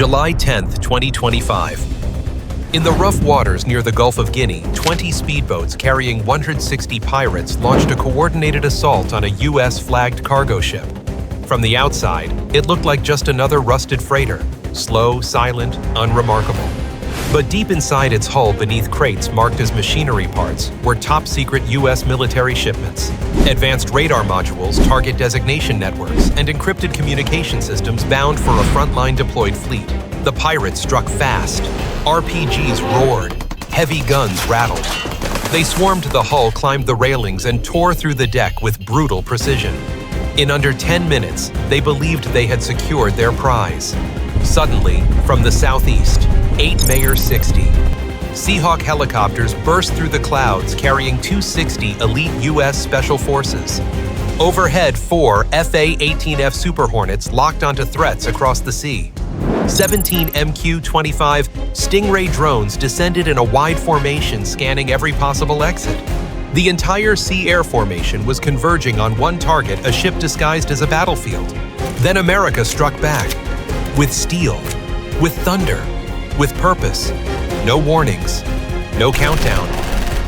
July 10, 2025. In the rough waters near the Gulf of Guinea, 20 speedboats carrying 160 pirates launched a coordinated assault on a U.S.-flagged cargo ship. From the outside, it looked like just another rusted freighter, slow, silent, unremarkable. But deep inside its hull, beneath crates marked as machinery parts, were top-secret U.S. military shipments, advanced radar modules, target designation networks, and encrypted communication systems bound for a frontline deployed fleet. The pirates struck fast. RPGs roared. Heavy guns rattled. They swarmed the hull, climbed the railings, and tore through the deck with brutal precision. In under 10 minutes, they believed they had secured their prize. Suddenly, from the southeast, 8 Mayor 60 Seahawk helicopters burst through the clouds carrying 260 elite U.S. Special Forces. Overhead, 4 FA-18F Super Hornets locked onto threats across the sea. 17 MQ-25 Stingray drones descended in a wide formation, scanning every possible exit. The entire sea-air formation was converging on one target, a ship disguised as a battlefield. Then America struck back. With steel, with thunder, with purpose. No warnings, no countdown.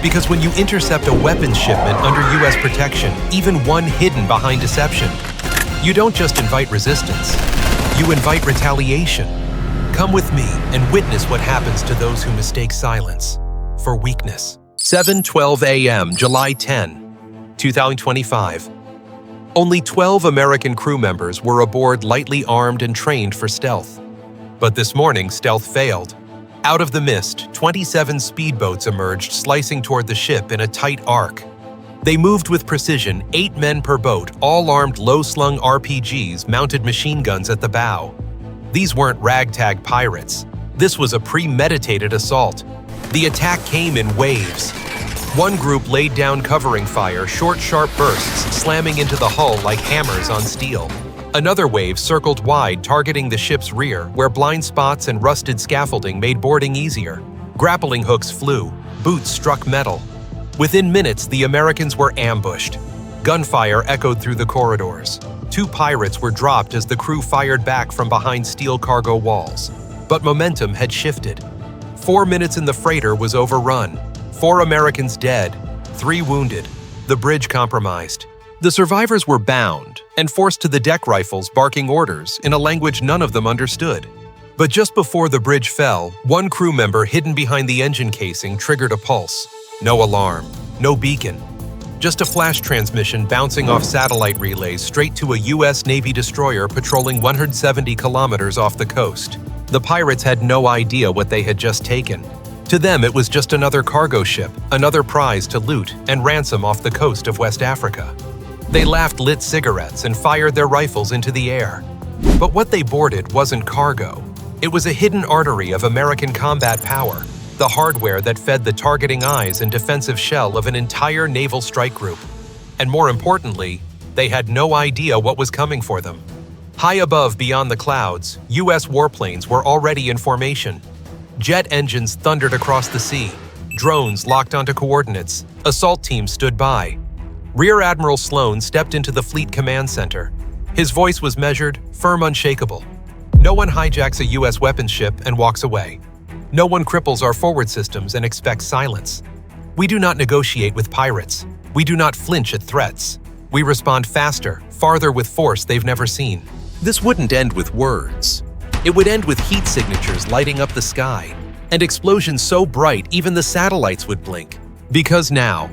Because when you intercept a weapons shipment under U.S. protection, even one hidden behind deception, you don't just invite resistance, you invite retaliation. Come with me and witness what happens to those who mistake silence for weakness. 7:12 a.m., July 10, 2025. Only 12 American crew members were aboard, lightly armed and trained for stealth. But this morning, stealth failed. Out of the mist, 27 speedboats emerged, slicing toward the ship in a tight arc. They moved with precision, 8 men per boat, all armed low-slung RPGs, mounted machine guns at the bow. These weren't ragtag pirates. This was a premeditated assault. The attack came in waves. One group laid down covering fire, short, sharp bursts slamming into the hull like hammers on steel. Another wave circled wide, targeting the ship's rear, where blind spots and rusted scaffolding made boarding easier. Grappling hooks flew, boots struck metal. Within minutes, the Americans were ambushed. Gunfire echoed through the corridors. 2 pirates were dropped as the crew fired back from behind steel cargo walls. But momentum had shifted. 4 minutes in the freighter was overrun. 4 Americans dead, 3 wounded, the bridge compromised. The survivors were bound and forced to the deck rifles, barking orders in a language none of them understood. But just before the bridge fell, one crew member hidden behind the engine casing triggered a pulse. No alarm, no beacon, just a flash transmission bouncing off satellite relays straight to a U.S. Navy destroyer patrolling 170 kilometers off the coast. The pirates had no idea what they had just taken. To them, it was just another cargo ship, another prize to loot and ransom off the coast of West Africa. They laughed, lit cigarettes, and fired their rifles into the air. But what they boarded wasn't cargo. It was a hidden artery of American combat power, the hardware that fed the targeting eyes and defensive shell of an entire naval strike group. And more importantly, they had no idea what was coming for them. High above, beyond the clouds, U.S. warplanes were already in formation. Jet engines thundered across the sea. Drones locked onto coordinates. Assault teams stood by. Rear Admiral Sloan stepped into the Fleet Command Center. His voice was measured, firm, unshakable. No one hijacks a U.S. weapons ship and walks away. No one cripples our forward systems and expects silence. We do not negotiate with pirates. We do not flinch at threats. We respond faster, farther with force they've never seen. This wouldn't end with words. It would end with heat signatures lighting up the sky, and explosions so bright even the satellites would blink. Because now,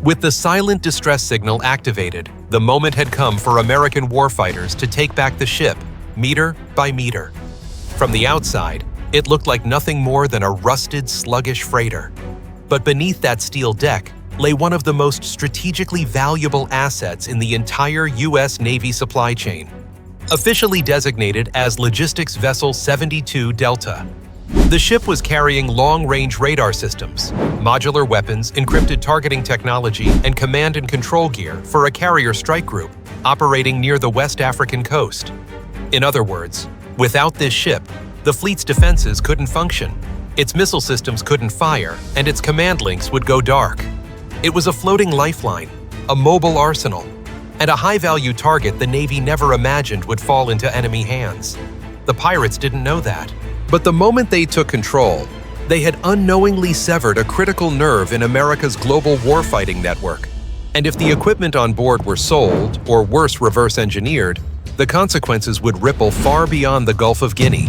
with the silent distress signal activated, the moment had come for American warfighters to take back the ship, meter by meter. From the outside, it looked like nothing more than a rusted, sluggish freighter. But beneath that steel deck lay one of the most strategically valuable assets in the entire U.S. Navy supply chain. Officially designated as Logistics Vessel 72 Delta. The ship was carrying long-range radar systems, modular weapons, encrypted targeting technology, and command and control gear for a carrier strike group operating near the West African coast. In other words, without this ship, the fleet's defenses couldn't function, its missile systems couldn't fire, and its command links would go dark. It was a floating lifeline, a mobile arsenal, and a high-value target the Navy never imagined would fall into enemy hands. The pirates didn't know that. But the moment they took control, they had unknowingly severed a critical nerve in America's global warfighting network. And if the equipment on board were sold, or worse, reverse-engineered, the consequences would ripple far beyond the Gulf of Guinea.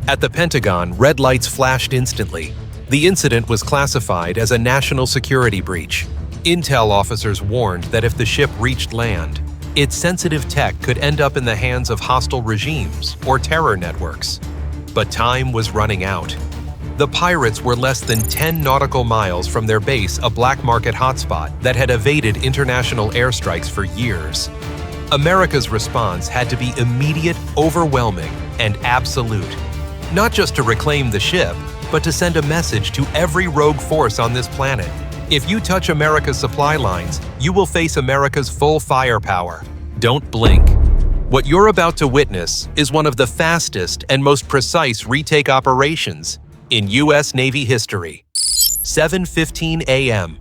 At the Pentagon, red lights flashed instantly. The incident was classified as a national security breach. Intel officers warned that if the ship reached land, its sensitive tech could end up in the hands of hostile regimes or terror networks. But time was running out. The pirates were less than 10 nautical miles from their base, a black market hotspot that had evaded international airstrikes for years. America's response had to be immediate, overwhelming, and absolute. Not just to reclaim the ship, but to send a message to every rogue force on this planet. If you touch America's supply lines, you will face America's full firepower. Don't blink. What you're about to witness is one of the fastest and most precise retake operations in U.S. Navy history. 7:15 a.m.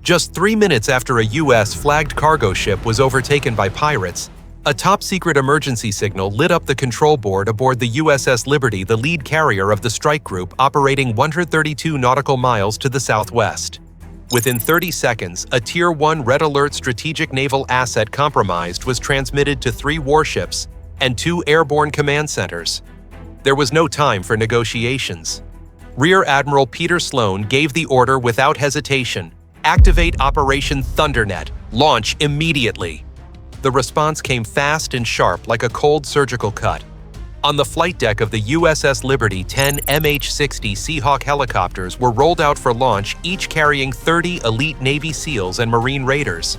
Just 3 minutes after a U.S.-flagged cargo ship was overtaken by pirates, a top-secret emergency signal lit up the control board aboard the USS Liberty, the lead carrier of the strike group operating 132 nautical miles to the southwest. Within 30 seconds, a Tier 1 Red Alert strategic naval asset compromised was transmitted to 3 warships and 2 airborne command centers. There was no time for negotiations. Rear Admiral Peter Sloan gave the order without hesitation: activate Operation Thundernet, launch immediately. The response came fast and sharp like a cold surgical cut. On the flight deck of the USS Liberty, 10 MH-60 Seahawk helicopters were rolled out for launch, each carrying 30 elite Navy SEALs and Marine Raiders.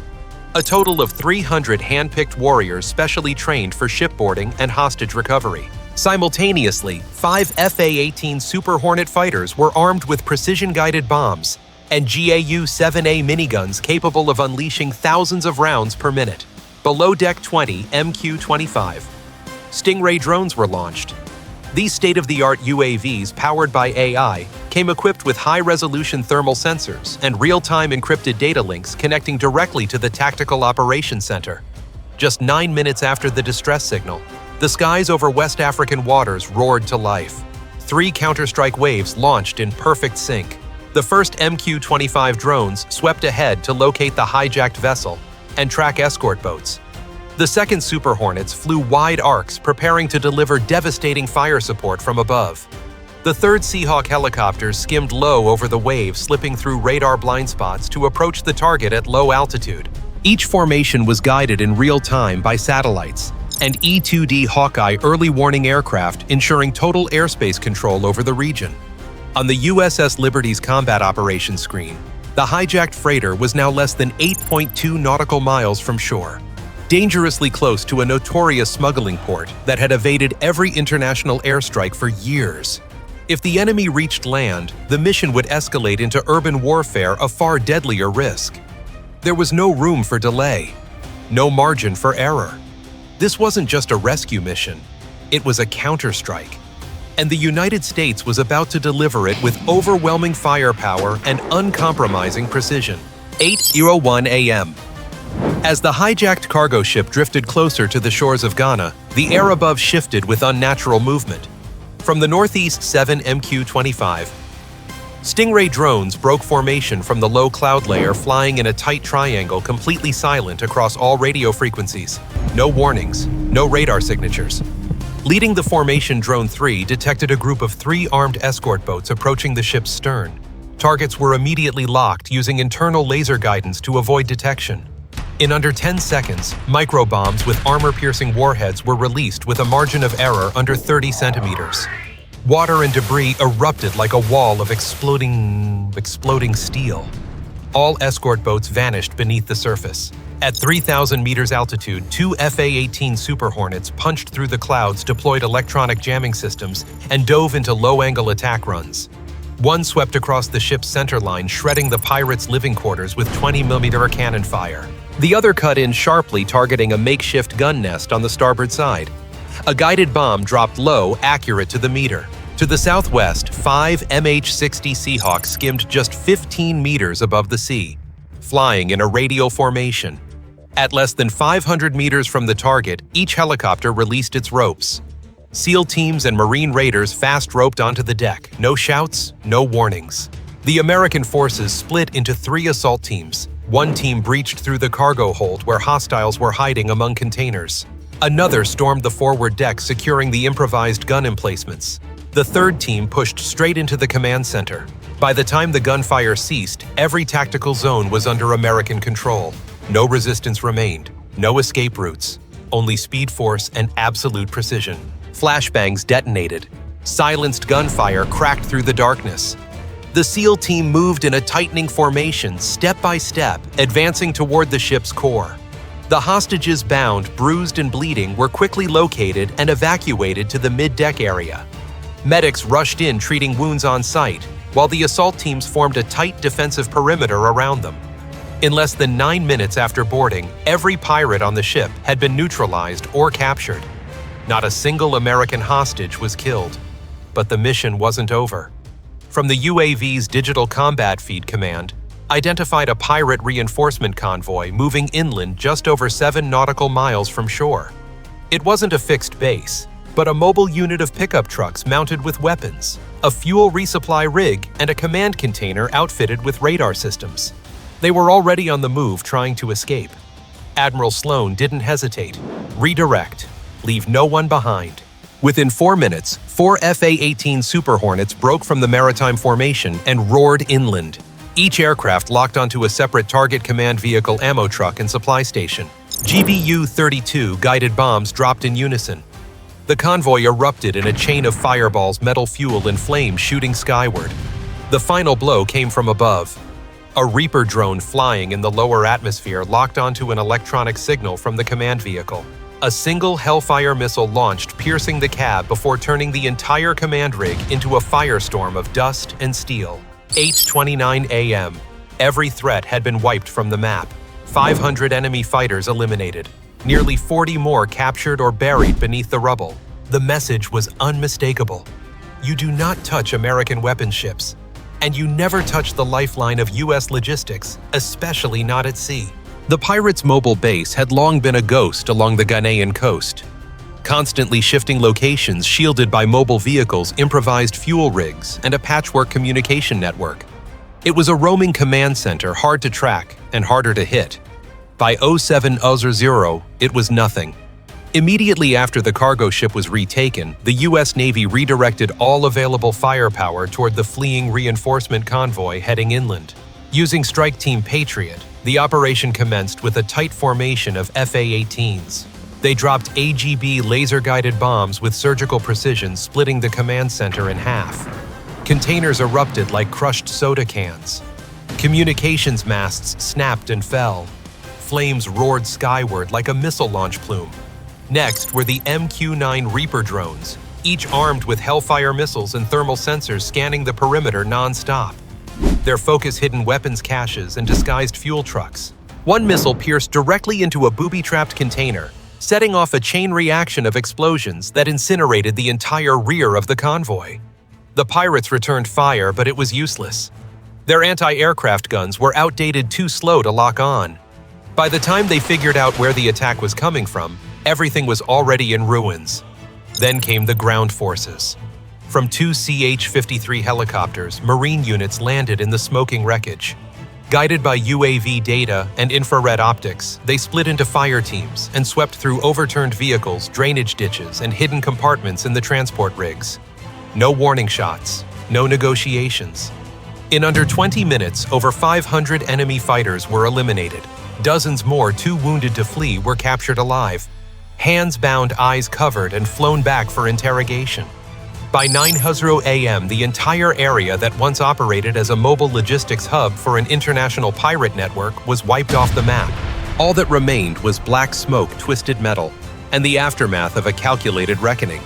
A total of 300 hand-picked warriors specially trained for shipboarding and hostage recovery. Simultaneously, 5 F/A-18 Super Hornet fighters were armed with precision-guided bombs and GAU-7A miniguns capable of unleashing thousands of rounds per minute. Below Deck 20 MQ-25. Stingray drones were launched. These state-of-the-art UAVs, powered by AI, came equipped with high-resolution thermal sensors and real-time encrypted data links connecting directly to the Tactical Operations Center. Just 9 minutes after the distress signal, the skies over West African waters roared to life. 3 counter-strike waves launched in perfect sync. The first MQ-25 drones swept ahead to locate the hijacked vessel and track escort boats. The second Super Hornets flew wide arcs, preparing to deliver devastating fire support from above. The third Seahawk helicopters skimmed low over the waves, slipping through radar blind spots to approach the target at low altitude. Each formation was guided in real time by satellites and E-2D Hawkeye early warning aircraft, ensuring total airspace control over the region. On the USS Liberty's combat operations screen, the hijacked freighter was now less than 8.2 nautical miles from shore, dangerously close to a notorious smuggling port that had evaded every international airstrike for years. If the enemy reached land, the mission would escalate into urban warfare, a far deadlier risk. There was no room for delay, no margin for error. This wasn't just a rescue mission, it was a counterstrike. And the United States was about to deliver it with overwhelming firepower and uncompromising precision. 8:01 a.m. As the hijacked cargo ship drifted closer to the shores of Ghana, the air above shifted with unnatural movement. From the northeast 7 MQ-25, Stingray drones broke formation from the low cloud layer, flying in a tight triangle, completely silent across all radio frequencies. No warnings, no radar signatures. Leading the formation, Drone 3 detected a group of 3 armed escort boats approaching the ship's stern. Targets were immediately locked using internal laser guidance to avoid detection. In under 10 seconds, microbombs with armor-piercing warheads were released with a margin of error under 30 centimeters. Water and debris erupted like a wall of exploding steel. All escort boats vanished beneath the surface. At 3,000 meters altitude, 2 F/A-18 Super Hornets punched through the clouds, deployed electronic jamming systems, and dove into low-angle attack runs. One swept across the ship's centerline, shredding the pirates' living quarters with 20mm cannon fire. The other cut in sharply, targeting a makeshift gun nest on the starboard side. A guided bomb dropped low, accurate to the meter. To the southwest, 5 MH-60 Seahawks skimmed just 15 meters above the sea, flying in a radial formation. At less than 500 meters from the target, each helicopter released its ropes. SEAL teams and Marine raiders fast-roped onto the deck. No shouts, no warnings. The American forces split into 3 assault teams. One team breached through the cargo hold where hostiles were hiding among containers. Another stormed the forward deck, securing the improvised gun emplacements. The third team pushed straight into the command center. By the time the gunfire ceased, every tactical zone was under American control. No resistance remained, no escape routes, only speed force and absolute precision. Flashbangs detonated. Silenced gunfire cracked through the darkness. The SEAL team moved in a tightening formation, step by step, advancing toward the ship's core. The hostages, bound, bruised, and bleeding, were quickly located and evacuated to the mid-deck area. Medics rushed in, treating wounds on site, while the assault teams formed a tight defensive perimeter around them. In less than 9 minutes after boarding, every pirate on the ship had been neutralized or captured. Not a single American hostage was killed. But the mission wasn't over. From the UAV's Digital Combat Feed Command, identified a pirate reinforcement convoy moving inland just over 7 nautical miles from shore. It wasn't a fixed base, but a mobile unit of pickup trucks mounted with weapons, a fuel resupply rig, and a command container outfitted with radar systems. They were already on the move, trying to escape. Admiral Sloan didn't hesitate. Redirect. Leave no one behind. Within 4 minutes, 4 FA-18 Super Hornets broke from the maritime formation and roared inland. Each aircraft locked onto a separate target command vehicle, ammo truck, and supply station. GBU-32 guided bombs dropped in unison. The convoy erupted in a chain of fireballs, metal fuel, and flames shooting skyward. The final blow came from above. A Reaper drone flying in the lower atmosphere locked onto an electronic signal from the command vehicle. A single Hellfire missile launched, piercing the cab before turning the entire command rig into a firestorm of dust and steel. 8:29 a.m. Every threat had been wiped from the map. 500 enemy fighters eliminated. Nearly 40 more captured or buried beneath the rubble. The message was unmistakable. You do not touch American weapon ships. And you never touch the lifeline of U.S. logistics, especially not at sea. The pirates' mobile base had long been a ghost along the Ghanaian coast. Constantly shifting locations shielded by mobile vehicles, improvised fuel rigs, and a patchwork communication network. It was a roaming command center, hard to track and harder to hit. By 07:00, it was nothing. Immediately after the cargo ship was retaken, the U.S. Navy redirected all available firepower toward the fleeing reinforcement convoy heading inland. Using Strike Team Patriot, the operation commenced with a tight formation of FA-18s. They dropped AGB laser-guided bombs with surgical precision, splitting the command center in half. Containers erupted like crushed soda cans. Communications masts snapped and fell. Flames roared skyward like a missile launch plume. Next were the MQ-9 Reaper drones, each armed with Hellfire missiles and thermal sensors scanning the perimeter non-stop. Their focus hidden weapons caches and disguised fuel trucks. One missile pierced directly into a booby-trapped container, setting off a chain reaction of explosions that incinerated the entire rear of the convoy. The pirates returned fire, but it was useless. Their anti-aircraft guns were outdated, too slow to lock on. By the time they figured out where the attack was coming from, everything was already in ruins. Then came the ground forces. From 2 CH-53 helicopters, Marine units landed in the smoking wreckage. Guided by UAV data and infrared optics, they split into fire teams and swept through overturned vehicles, drainage ditches, and hidden compartments in the transport rigs. No warning shots, no negotiations. In under 20 minutes, over 500 enemy fighters were eliminated. Dozens more, too wounded to flee, were captured alive. Hands bound, eyes covered, and flown back for interrogation. By 9:00 a.m., the entire area that once operated as a mobile logistics hub for an international pirate network was wiped off the map. All that remained was black smoke, twisted metal, and the aftermath of a calculated reckoning.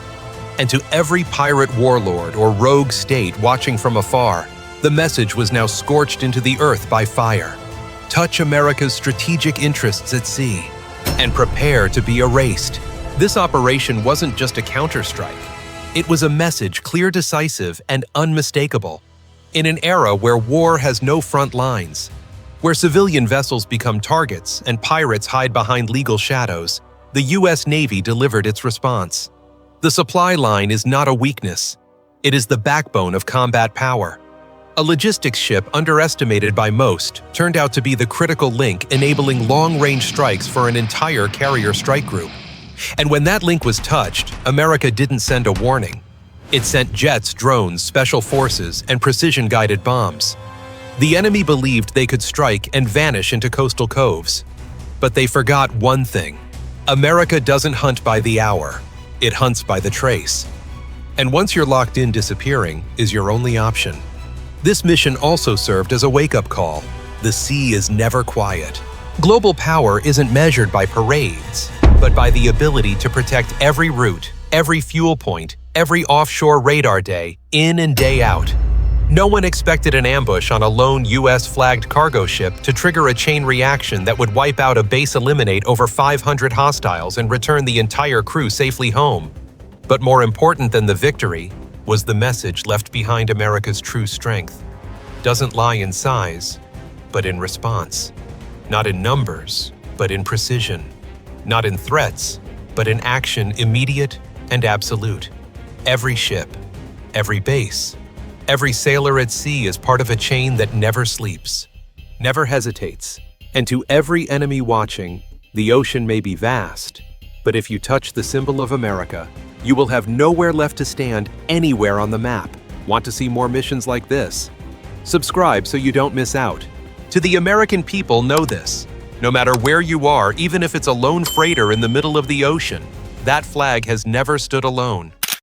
And to every pirate warlord or rogue state watching from afar, the message was now scorched into the earth by fire. Touch America's strategic interests at sea, and prepare to be erased. This operation wasn't just a counterstrike. It was a message clear, decisive, and unmistakable. In an era where war has no front lines, where civilian vessels become targets and pirates hide behind legal shadows, the U.S. Navy delivered its response. The supply line is not a weakness. It is the backbone of combat power. A logistics ship underestimated by most turned out to be the critical link enabling long-range strikes for an entire carrier strike group. And when that link was touched, America didn't send a warning. It sent jets, drones, special forces, and precision-guided bombs. The enemy believed they could strike and vanish into coastal coves. But they forgot one thing. America doesn't hunt by the hour. It hunts by the trace. And once you're locked in, disappearing is your only option. This mission also served as a wake-up call. The sea is never quiet. Global power isn't measured by parades, but by the ability to protect every route, every fuel point, every offshore radar day, in and day out. No one expected an ambush on a lone US-flagged cargo ship to trigger a chain reaction that would wipe out a base, eliminate over 500 hostiles, and return the entire crew safely home. But more important than the victory was the message left behind. America's true strength doesn't lie in size, but in response. Not in numbers, but in precision. Not in threats, but in action, immediate and absolute. Every ship, every base, every sailor at sea is part of a chain that never sleeps, never hesitates. And to every enemy watching, the ocean may be vast, but if you touch the symbol of America, you will have nowhere left to stand anywhere on the map. Want to see more missions like this? Subscribe so you don't miss out. To the American people, know this. No matter where you are, even if it's a lone freighter in the middle of the ocean, that flag has never stood alone.